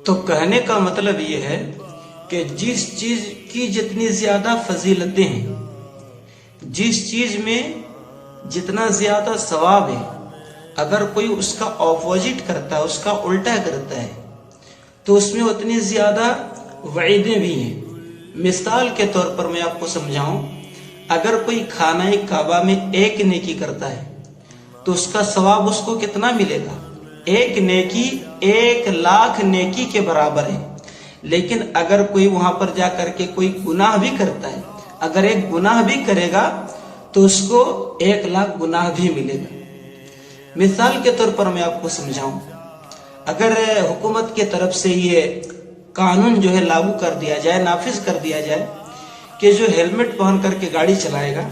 تو کہنے کا مطلب یہ ہے کہ جس چیز کی جتنی زیادہ فضیلتیں ہیں، جس چیز میں جتنا زیادہ ثواب ہے، اگر کوئی اس کا اپوزٹ کرتا ہے، اس کا الٹا کرتا ہے، تو اس میں اتنی زیادہ وعیدیں بھی ہیں۔ مثال کے طور پر میں آپ کو سمجھاؤں، اگر کوئی خانہ کعبہ میں ایک نیکی کرتا ہے تو اس کا ثواب اس کو کتنا ملے گا؟ ایک نیکی 1,00,000 نیکی کے برابر ہے۔ لیکن اگر کوئی وہاں پر جا کر کے کوئی گناہ بھی کرتا ہے، اگر ایک گناہ بھی کرے گا تو اس کو 1,00,000 گناہ بھی ملے گا۔ مثال کے طور پر میں آپ کو سمجھاؤں، اگر حکومت کی طرف سے یہ قانون جو ہے لاگو کر دیا جائے، نافذ کر دیا جائے کہ جو ہیلمٹ پہن کر کے گاڑی چلائے گا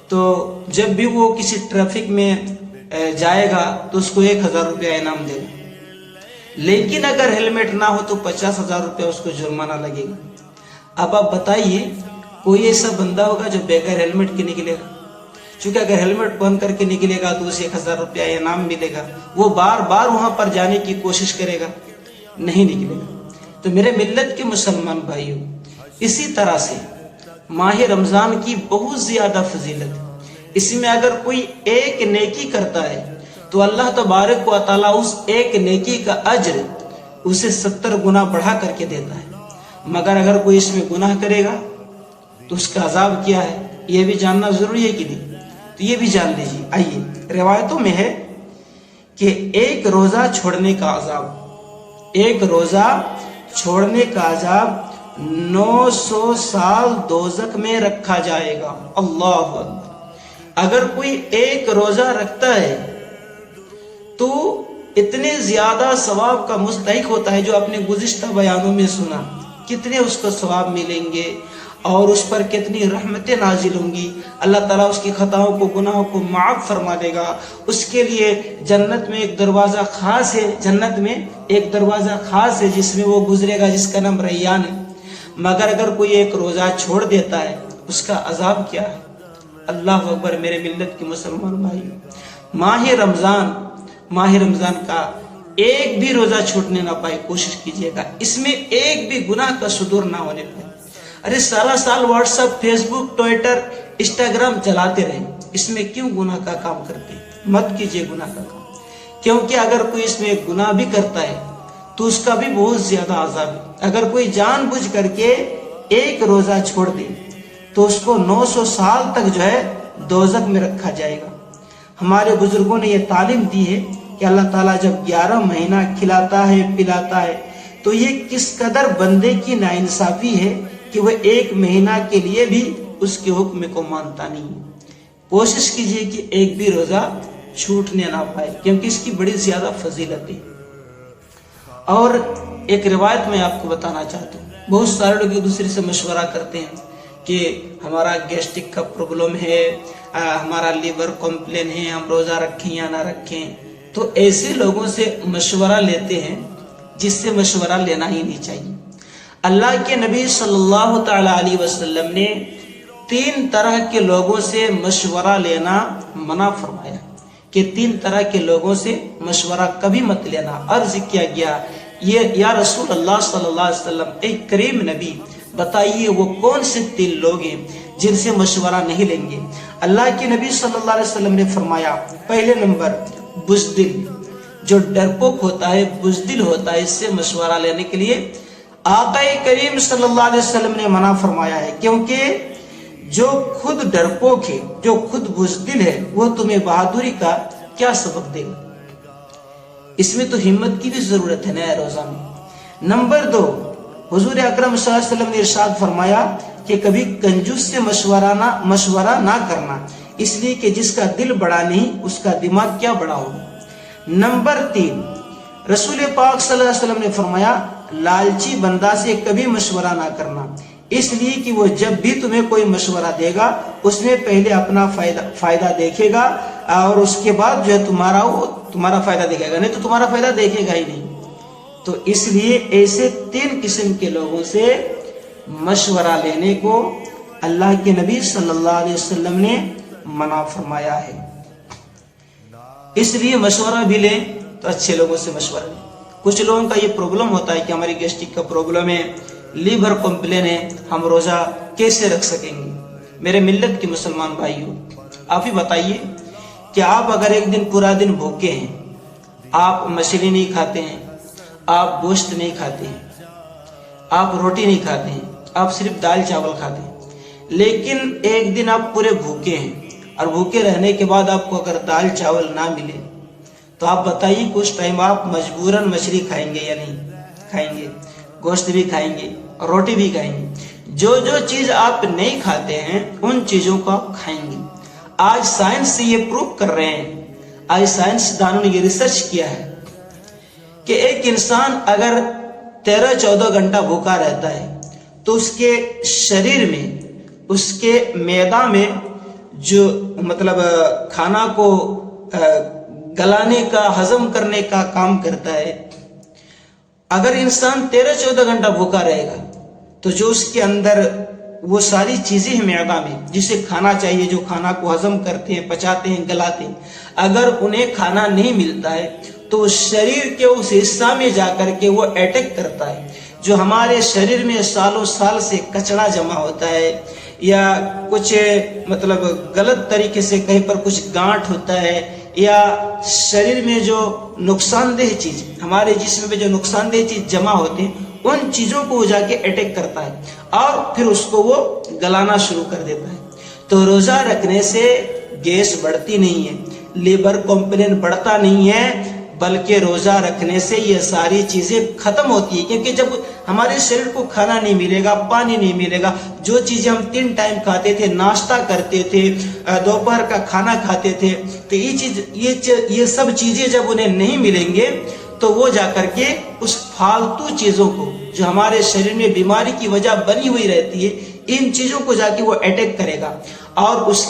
تو جب بھی وہ کسی ٹریفک میں جائے گا تو اس کو 1,000 روپیہ انعام دے گا، لیکن اگر ہیلمٹ نہ ہو تو 50,000 روپیہ اس کو جرمانہ لگے گا۔ اب آپ بتائیے کوئی ایسا بندہ ہوگا جو بغیر ہیلمٹ کے نکلے گا؟ چونکہ اگر ہیلمٹ پہن کر کے نکلے گا تو اسے 1,000 روپیہ انعام ملے گا، وہ بار بار وہاں پر جانے کی کوشش کرے گا، نہیں نکلے گا۔ تو میرے ملت کے مسلمان بھائیوں، اسی طرح سے ماہ رمضان کی بہت زیادہ فضیلت ہے۔ اس میں اگر کوئی ایک نیکی کرتا ہے تو اللہ تبارک و تعالیٰ اس ایک نیکی کا اجر اسے 70 گنا بڑھا کر کے دیتا ہے۔ مگر اگر کوئی اس میں گناہ کرے گا تو اس کا عذاب کیا ہے، یہ بھی جاننا ضروری ہے کہ نہیں؟ تو یہ بھی جان لیجیے۔ آئیے، روایتوں میں ہے کہ ایک روزہ چھوڑنے کا عذاب، ایک روزہ چھوڑنے کا عذاب 900 سال دوزخ میں رکھا جائے گا۔ اللہ اکبر! اگر کوئی ایک روزہ رکھتا ہے تو اتنے زیادہ ثواب کا مستحق ہوتا ہے، جو اپنے گزشتہ بیانوں میں سنا، کتنے اس کو ثواب ملیں گے اور اس پر کتنی رحمتیں نازل ہوں گی۔ اللہ تعالیٰ اس کی خطاؤں کو، گناہوں کو معاف فرما دے گا۔ اس کے لیے جنت میں ایک دروازہ خاص ہے، جنت میں ایک دروازہ خاص ہے جس میں وہ گزرے گا، جس کا نام ریان ہے۔ مگر اگر کوئی ایک روزہ چھوڑ دیتا ہے، اس کا عذاب کیا ہے؟ اللہ اکبر! میرے ملت کے مسلمان بھائی، ماہ رمضان کا ایک بھی روزہ چھوٹنے نہ پائے، کوشش کیجیے گا اس میں ایک بھی گناہ کا صدور نہ ہونے پائے۔ ارے سارا سال واٹس ایپ، فیس بک، ٹویٹر، انسٹاگرام چلاتے رہے، اس میں کیوں گناہ کا کام کرتے؟ مت کیجیے گناہ کا کام، کیونکہ اگر کوئی اس میں گناہ بھی کرتا ہے تو اس کا بھی بہت زیادہ عذاب ہے۔ اگر کوئی جان بوجھ کر کے ایک روزہ چھوڑ دے تو اس کو 900 سال تک جو ہے دوزخ میں رکھا جائے گا۔ ہمارے بزرگوں نے یہ تعلیم دی ہے کہ اللہ تعالیٰ جب 11 مہینہ کھلاتا ہے، پلاتا ہے، تو یہ کس قدر بندے کی ناانصافی ہے کہ وہ ایک مہینہ کے لیے بھی اس کے حکم کو مانتا نہیں۔ کوشش کیجئے کہ ایک بھی روزہ چھوٹنے نہ پائے، کیونکہ اس کی بڑی زیادہ فضیلت ہے۔ اور ایک روایت میں آپ کو بتانا چاہتا ہوں، بہت سارے لوگ ایک دوسرے سے مشورہ کرتے ہیں کہ ہمارا گیسٹرک کا پرابلم ہے، ہمارا لیور کمپلین ہے، ہم روزہ رکھیں یا نہ رکھیں۔ تو ایسے لوگوں سے مشورہ لیتے ہیں جس سے مشورہ لینا ہی نہیں چاہیے۔ اللہ کے نبی صلی اللہ تعالی علیہ وسلم نے 3 طرح کے لوگوں سے مشورہ لینا منع فرمایا کہ 3 طرح کے لوگوں سے مشورہ کبھی مت لینا۔ عرض کیا گیا، یہ یا رسول اللہ صلی اللہ علیہ وسلم، اے کریم نبی، بتائیے وہ کون سے 3 لوگ ہیں جن سے مشورہ نہیں لیں گے؟ اللہ کے نبی صلی اللہ علیہ وسلم نے فرمایا، پہلے نمبر بزدل، جو ڈرپوک ہوتا ہے، بزدل ہوتا ہے، اس سے مشورہ لینے کے لیے آقا کریم صلی اللہ علیہ وسلم نے منع فرمایا ہے، کیونکہ جو خود ڈرپوک ہے، جو خود بزدل ہے، وہ تمہیں بہادری کا کیا سبق دے گا؟ اس میں تو ہمت کی بھی ضرورت ہے نیا روزہ میں۔ نمبر 2، حضور اکرم صلی اللہ علیہ وسلم نے ارشاد فرمایا کہ کبھی کنجوس سے مشورہ نہ کرنا، اس لیے کہ جس کا دل بڑا نہیں اس کا دماغ کیا بڑا ہوگا۔ نمبر 3، رسول پاک صلی اللہ علیہ وسلم نے فرمایا لالچی بندہ سے کبھی مشورہ نہ کرنا، اس لیے کہ وہ جب بھی تمہیں کوئی مشورہ دے گا اس میں پہلے اپنا فائدہ دیکھے گا اور اس کے بعد جو ہے تمہارا فائدہ دیکھے گا، نہیں تو تمہارا فائدہ دیکھے گا ہی نہیں۔ تو اس لیے ایسے 3 قسم کے لوگوں سے مشورہ لینے کو اللہ کے نبی صلی اللہ علیہ وسلم نے منع فرمایا ہے۔ اس لیے مشورہ بھی لیں تو اچھے لوگوں سے مشورہ لیں۔ کچھ لوگوں کا یہ پرابلم ہوتا ہے کہ ہماری گیسٹرک کا پرابلم ہے، لیور کمپلین ہے، ہم روزہ کیسے رکھ سکیں گے؟ میرے ملت کے مسلمان بھائیوں، آپ ہی بتائیے کہ آپ اگر ایک دن پورا دن بھوکے ہیں، آپ مچھلی نہیں کھاتے ہیں، آپ گوشت نہیں کھاتے ہیں، آپ روٹی نہیں کھاتے ہیں، آپ صرف دال چاول کھاتے ہیں، لیکن ایک دن آپ پورے بھوکے ہیں اور بھوکے رہنے کے بعد آپ کو اگر دال چاول نہ ملے تو آپ بتائیے کہ اس ٹائم آپ مجبوراً مچھلی کھائیں گے یا نہیں کھائیں گے؟ گوشت بھی کھائیں گے، روٹی بھی کھائیں گے۔ جو جو چیز آپ نہیں کھاتے ہیں ان چیزوں کو آپ کھائیں گے۔ آج سائنس سے یہ پروو کر رہے ہیں، آج سائنس دانوں نے یہ ریسرچ کیا ہے کہ ایک انسان اگر 13-14 گھنٹہ بھوکا رہتا ہے تو اس کے شریر میں، اس کے معدہ میں جو مطلب کھانا کو گلانے کا، ہضم کرنے کا کام کرتا ہے، اگر انسان 13-14 گھنٹہ بھوکا رہے گا تو جو اس کے اندر وہ ساری چیزیں ہیں معدہ میں جسے کھانا چاہیے، جو کھانا کو ہضم کرتے ہیں، پچاتے ہیں، گلاتے ہیں، اگر انہیں کھانا نہیں ملتا ہے تو شریر کے اس حصہ میں جا کر کے وہ اٹیک کرتا ہے۔ جو ہمارے شریر میں سالوں سال سے کچڑا جمع ہوتا ہے یا کچھ مطلب غلط طریقے سے کہیں پر کچھ گانٹھ ہوتا ہے یا شریر میں جو نقصان دہ چیز، ہمارے جسم میں جو نقصان دہ چیز جمع ہوتے ہیں، ان چیزوں کو وہ جا کے اٹیک کرتا ہے اور پھر اس کو وہ گلانا شروع کر دیتا ہے۔ تو روزہ رکھنے سے گیس بڑھتی نہیں ہے، لیور کمپلین بڑھتا نہیں ہے، بلکہ روزہ رکھنے سے یہ ساری چیزیں ختم ہوتی ہیں، کیونکہ جب ہمارے شریر کو کھانا نہیں ملے گا، پانی نہیں ملے گا، جو چیزیں ہم 3 ٹائم کھاتے تھے، ناشتہ کرتے تھے، دوپہر کا کھانا کھاتے تھے، تو یہ سب چیزیں جب انہیں نہیں ملیں گے تو وہ جا کر کے اس فالتو چیزوں کو جو ہمارے شریر میں بیماری کی وجہ بنی ہوئی رہتی ہے، ان چیزوں کو جا کے وہ اٹیک کرے گا اور اس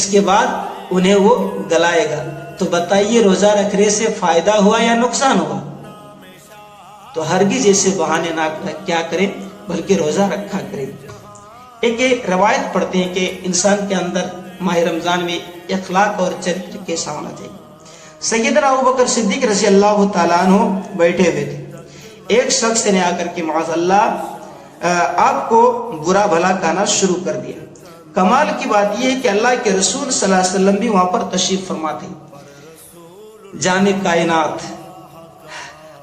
کے بعد انہیں وہ گلائے گا۔ تو بتائیے روزہ رکھنے سے فائدہ ہوا یا نقصان ہوا؟ تو ہرگز ایسے بہانے نہ کیا کریں، بلکہ روزہ رکھا کریں۔ ایک روایت پڑھتے ہیں کہ انسان کے اندر ماہ رمضان میں اخلاق اور چرچ کیسا ہونا چاہیے۔ سیدنا ابوبکر صدیق رضی اللہ تعالیٰ عنہ بیٹھے ہوئے تھے، ایک شخص نے آ کر کے معاذ اللہ آپ کو برا بھلا کہنا شروع کر دیا۔ کمال کی بات یہ ہے کہ اللہ کے رسول صلی اللہ علیہ وسلم بھی وہاں پر تشریف فرما تھے۔ جان کائنات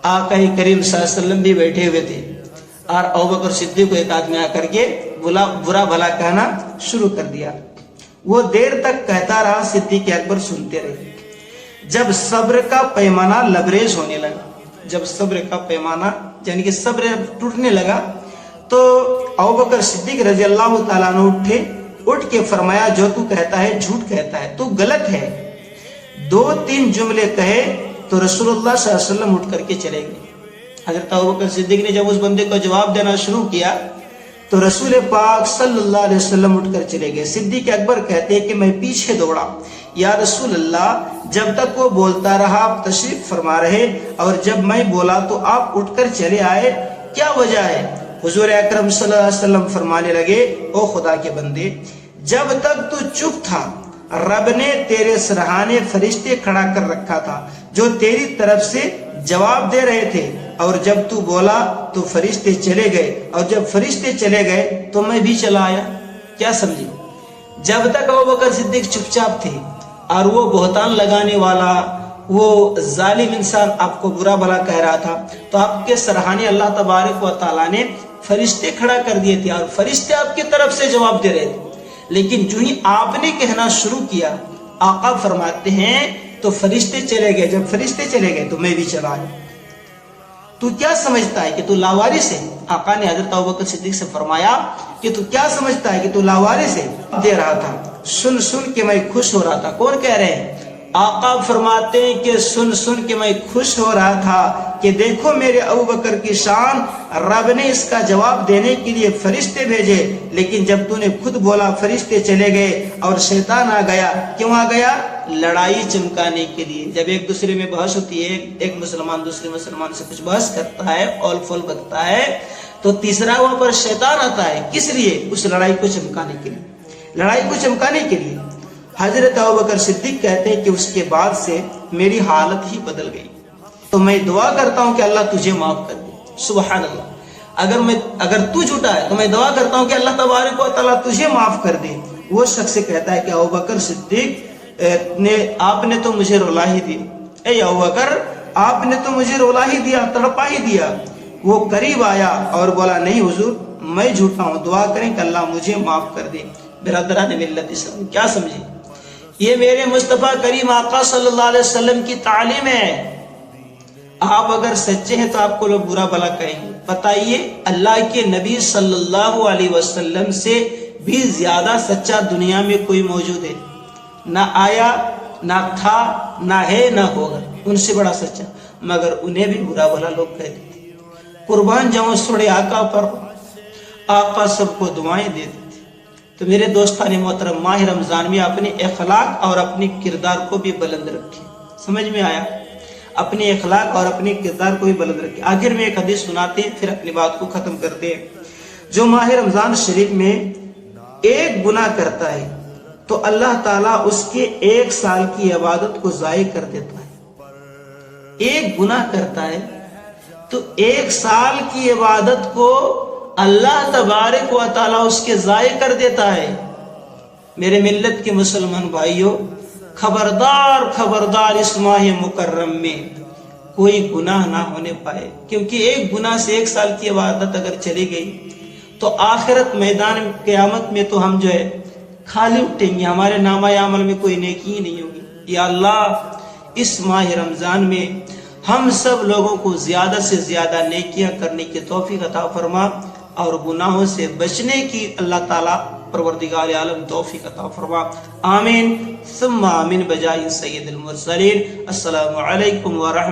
آقا کریم صلی اللہ علیہ وسلم بھی بیٹھے ہوئے تھے اور ابوبکر صدیق کو ایک آدمی آ کر کے برا بھلا کہنا شروع کر دیا۔ وہ دیر تک کہتا رہا، صدیق اکبر سنتے رہے۔ جب صبر کا پیمانہ لبریز ہونے لگا، جب صبر کا پیمانہ یعنی کہ صبر ٹوٹنے لگا تو ابوبکر صدیق رضی اللہ تعالیٰ عنہ اٹھ کے فرمایا، جو تو کہتا ہے جھوٹ کہتا ہے، تو غلط ہے۔ 2-3 جملے کہے تو رسول اللہ صلی اللہ علیہ وسلم اٹھ کر کے چلے گئے۔ حضرت ابوبکر صدیق نے جب اس بندے کو جواب دینا شروع کیا تو رسول پاک صلی اللہ علیہ وسلم اٹھ کر چلے گئے۔ صدیق اکبر کہتے ہیں کہ میں پیچھے دوڑا، یا رسول اللہ جب تک وہ بولتا رہا آپ تشریف فرما رہے اور جب میں بولا تو آپ اٹھ کر چلے آئے، کیا وجہ ہے؟ حضور اکرم صلی اللہ علیہ وسلم فرمانے لگے، او خدا کے بندے، جب تک تو چپ تھا رب نے تیرے سرہانے فرشتے کھڑا کر رکھا تھا جو تیری طرف سے جواب دے رہے تھے، اور جب تو بولا تو فرشتے چلے گئے، اور جب فرشتے چلے گئے تو میں بھی چلا آیا۔ کیا سمجھے؟ جب تک ابوبکر صدیق چپ چاپ تھے اور وہ بہتان لگانے والا، وہ ظالم انسان آپ کو برا بھلا کہہ رہا تھا، تو آپ کے سرہانے اللہ تبارک و تعالیٰ نے فرشتے کھڑا کر دیے تھے اور فرشتے آپ کی طرف سے جواب دے رہے تھے۔ لیکن جو ہی آپ نے کہنا شروع کیا، آقا فرماتے ہیں تو فرشتے چلے گئے، جب فرشتے چلے گئے تو میں بھی چلا آیا۔ تو کیا سمجھتا ہے کہ تو لاوارث ہے؟ آقا نے حضرت ابوبکر صدیق سے فرمایا کہ تو کیا سمجھتا ہے کہ تو لاوارث ہے؟ دے رہا تھا، سن سن کے میں خوش ہو رہا تھا۔ کون کہہ رہے ہیں؟ آقا فرماتے ہیں کہ سن سن کے میں خوش ہو رہا تھا کہ دیکھو میرے ابوبکر کی شان، رب نے اس کا جواب دینے کے لیے فرشتے بھیجے، لیکن جب تو نے خود بولا فرشتے چلے گئے اور شیطان آ گیا۔ کیوں آ گیا؟ لڑائی چمکانے کے لیے۔ جب ایک دوسرے میں بحث ہوتی ہے، ایک مسلمان دوسرے مسلمان سے کچھ بحث کرتا ہے، اول فول بکتا ہے، تو تیسرا وہاں پر شیطان آتا ہے۔ کس لیے؟ اس لڑائی کو چمکانے کے لیے، لڑائی کو چمکانے کے لیے۔ حضرت ابوبکر صدیق کہتے ہیں کہ اس کے بعد سے میری حالت ہی بدل گئی۔ تو میں دعا کرتا ہوں کہ اللہ تجھے معاف کر دے. سبحان اللہ. اگر تو جھوٹا ہے تو میں دعا کرتا ہوں کہ اللہ تبارک و تعالیٰ تجھے معاف کر دے. وہ شخص کہتا ہے کہ ابوبکر صدیق آپ نے تو مجھے رلا ہی دیا. اے ابوبکر آپ نے تو مجھے رولا ہی دیا, تڑپا ہی دیا. وہ قریب آیا اور بولا نہیں حضور میں جھوٹا ہوں, دعا کریں کہ اللہ مجھے معاف کر دے. برادران ملت اسلام, کیا سمجھے, یہ میرے مصطفیٰ کریم آقا صلی اللہ علیہ وسلم کی تعلیم ہے. آپ اگر سچے ہیں تو آپ کو لوگ برا بھلا کہیں گے. بتائیے اللہ کے نبی صلی اللہ علیہ وسلم سے بھی زیادہ سچا دنیا میں کوئی موجود ہے؟ نہ آیا, نہ تھا, نہ ہے, نہ ہوگا. ان سے بڑا سچا, مگر انہیں بھی برا بھلا لوگ کہتے تھے. قربان جاؤں سوڑے آقا پر, آقا سب کو دعائیں دے دیتے. تو میرے دوستان محترم, ماہ رمضان میں اپنے اخلاق اور اپنے کردار کو بھی بلند رکھیں. سمجھ میں آیا؟ اپنے اخلاق اور اپنے کردار کو بھی بلند رکھیں. آخر میں ایک حدیث سناتے ہیں, پھر اپنی بات کو ختم کرتے ہیں. جو ماہ رمضان شریف میں ایک گناہ کرتا ہے تو اللہ تعالیٰ اس کے 1 سال کی عبادت کو ضائع کر دیتا ہے. ایک گناہ کرتا ہے تو 1 سال کی عبادت کو اللہ تبارک و تعالیٰ اس کے ضائع کر دیتا ہے. میرے ملت کے مسلمان بھائیوں, خبردار خبردار, اس ماہ مکرم میں کوئی گناہ نہ ہونے پائے, کیونکہ ایک گناہ سے 1 سال کی عبادت اگر چلی گئی تو آخرت میدان قیامت میں تو ہم جو ہے خالی اٹھیں گے, ہمارے نامہ عمل میں کوئی نیکی ہی نہیں ہوگی. یا اللہ اس ماہ رمضان میں ہم سب لوگوں کو زیادہ سے زیادہ نیکیاں کرنے کی توفیق عطا فرما, اور گناہوں سے بچنے کی اللہ تعالیٰ پروردگار عالم توفیق عطا فرما. آمین ثم آمین بجائے سید المرسلین. السلام علیکم ورحمۃ